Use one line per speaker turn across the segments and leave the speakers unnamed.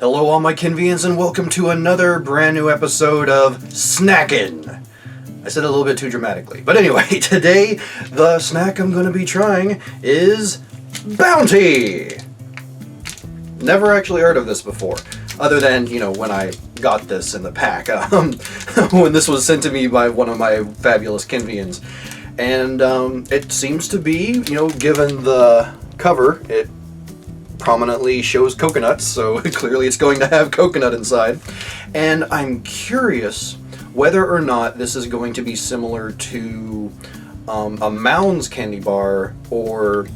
Hello all my Kennvians and welcome to another brand new episode of Snack-KENN. I said it a little bit too dramatically. But anyway, today the snack I'm going to be trying is Bounty. Never actually heard of this before. Other than, when I got this in the pack. When this was sent to me by one of my fabulous Kennvians. And it seems to be, given the cover, it prominently shows coconuts, so clearly it's going to have coconut inside. And I'm curious whether or not this is going to be similar to a Mounds candy bar or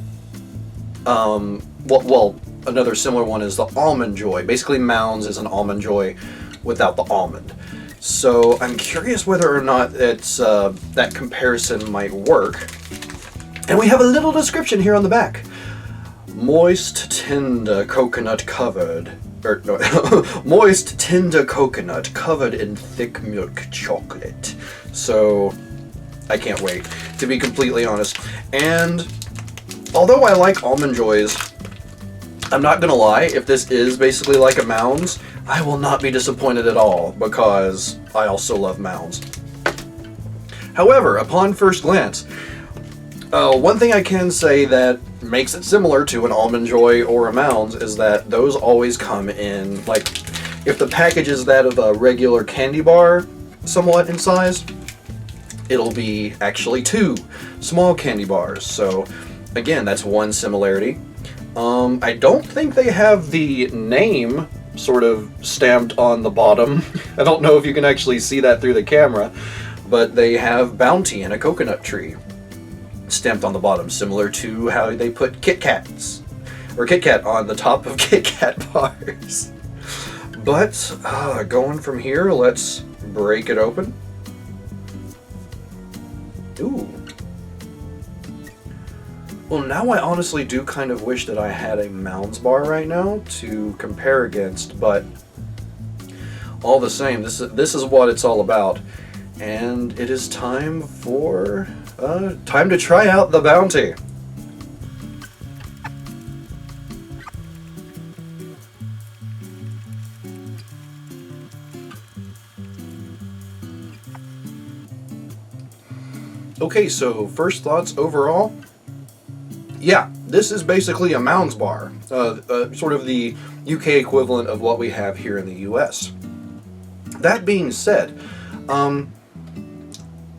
another similar one is the Almond Joy. Basically Mounds is an Almond Joy without the almond. So I'm curious whether or not it's that comparison might work. And we have a little description here on the back. Moist, tender coconut covered, moist, tender coconut covered in thick milk chocolate. So, I can't wait, to be completely honest. And, although I like Almond Joys, I'm not gonna lie, if this is basically like a Mounds, I will not be disappointed at all, because I also love Mounds. However, upon first glance, one thing I can say that makes it similar to an Almond Joy or a Mounds is that those always come in, like, if the package is that of a regular candy bar, somewhat in size, it'll be actually 2 small candy bars. So, again, that's one similarity. I don't think they have the name sort of stamped on the bottom. I don't know if you can actually see that through the camera, but they have Bounty and a coconut tree stamped on the bottom, similar to how they put Kit Kats or Kit Kat on the top of Kit Kat bars. But going from here, let's break it open. Ooh. Well, now I honestly do kind of wish that I had a Mounds bar right now to compare against, but all the same, this is what it's all about. And it is time for time to try out the Bounty. Okay, so first thoughts overall. Yeah, this is basically a Mounds bar, sort of the UK equivalent of what we have here in the US. That being said,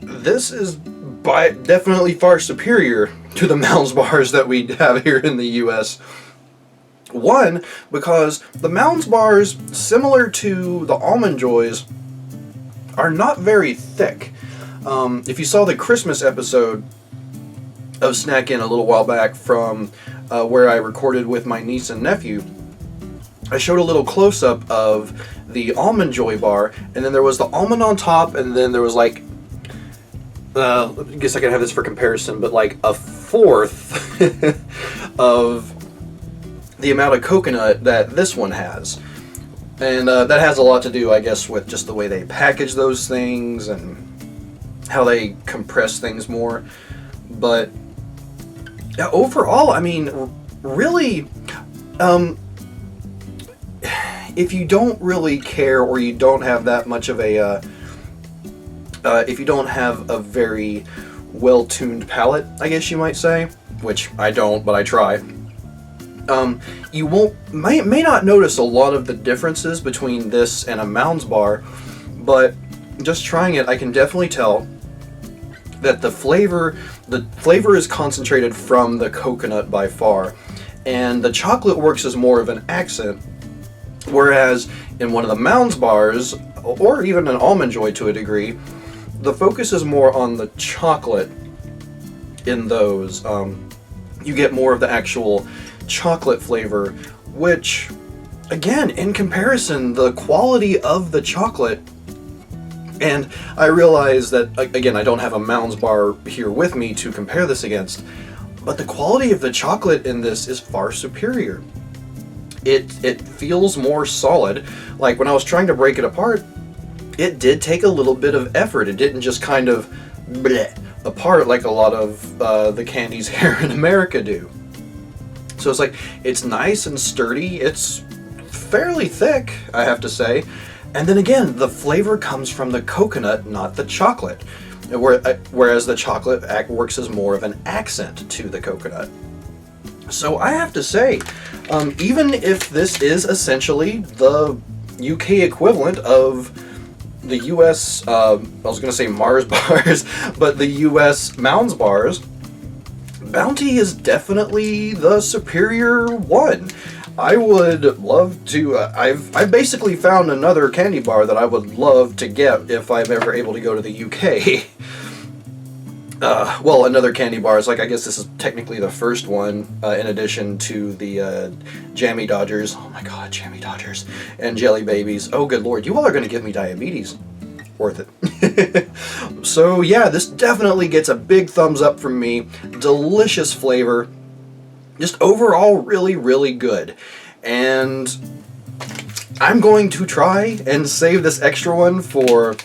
this is definitely far superior to the Mounds bars that we have here in the US. One, because the Mounds bars, similar to the Almond Joys, are not very thick. If you saw the Christmas episode of Snack-KENN a little while back from where I recorded with my niece and nephew, I showed a little close-up of the Almond Joy bar, and then there was the almond on top, and then there was like, I guess I can have this for comparison, but like a fourth of the amount of coconut that this one has. And that has a lot to do, I guess, with just the way they package those things and how they compress things more. But yeah, overall, I mean, really, if you don't really care or you don't have that much of a, if you don't have a very well-tuned palate, I guess you might say, which I don't, but I try, you may not notice a lot of the differences between this and a Mounds bar, but just trying it, I can definitely tell that the flavor is concentrated from the coconut by far, and the chocolate works as more of an accent, whereas in one of the Mounds bars, or even an Almond Joy to a degree, the focus is more on the chocolate in those. You get more of the actual chocolate flavor, which, again, in comparison, the quality of the chocolate, and I realize that, again, I don't have a Mounds bar here with me to compare this against, but the quality of the chocolate in this is far superior. It feels more solid. Like, when I was trying to break it apart, it did take a little bit of effort. It didn't just kind of bleh apart like a lot of the candies here in America do. So it's like, it's nice and sturdy. It's fairly thick, I have to say. And then again, the flavor comes from the coconut, not the chocolate. Whereas the chocolate works as more of an accent to the coconut. So I have to say, even if this is essentially the UK equivalent of the US, I was going to say Mars bars, but the US Mounds bars, Bounty is definitely the superior one. I would love to, I've basically found another candy bar that I would love to get if I'm ever able to go to the UK. Well, another candy bar is like, I guess this is technically the first one, in addition to the Jammy Dodgers. Oh my god, Jammy Dodgers. And Jelly Babies. Oh good lord, you all are going to give me diabetes. Worth it. So yeah, this definitely gets a big thumbs up from me. Delicious flavor. Just overall really, really good. And I'm going to try and save this extra one for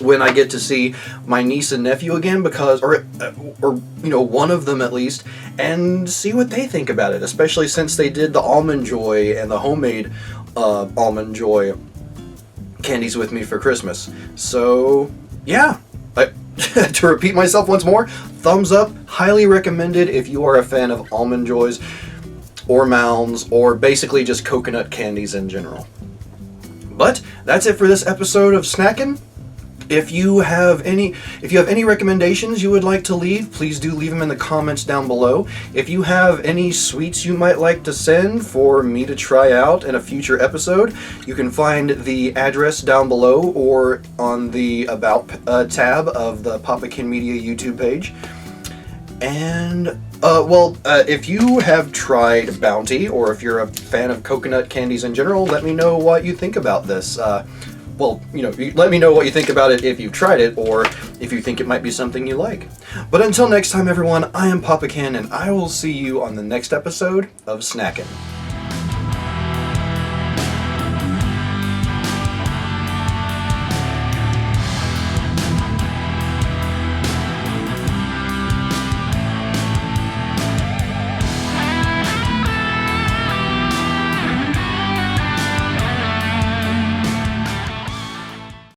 when I get to see my niece and nephew again, because, or you know, one of them at least, and see what they think about it, especially since they did the Almond Joy and the homemade Almond Joy candies with me for Christmas. So yeah, to repeat myself once more, thumbs up, highly recommended if you are a fan of Almond Joys or Mounds or basically just coconut candies in general. But that's it for this episode of Snackin'. If you have any recommendations you would like to leave, please do leave them in the comments down below. If you have any sweets you might like to send for me to try out in a future episode, you can find the address down below or on the About tab of the Papa Ken Media YouTube page. And if you have tried Bounty, or if you're a fan of coconut candies in general, let me know what you think about this. Well, you know, let me know what you think about it if you've tried it, or if you think it might be something you like. But until next time, everyone, I am Papa Ken, and I will see you on the next episode of Snackin'.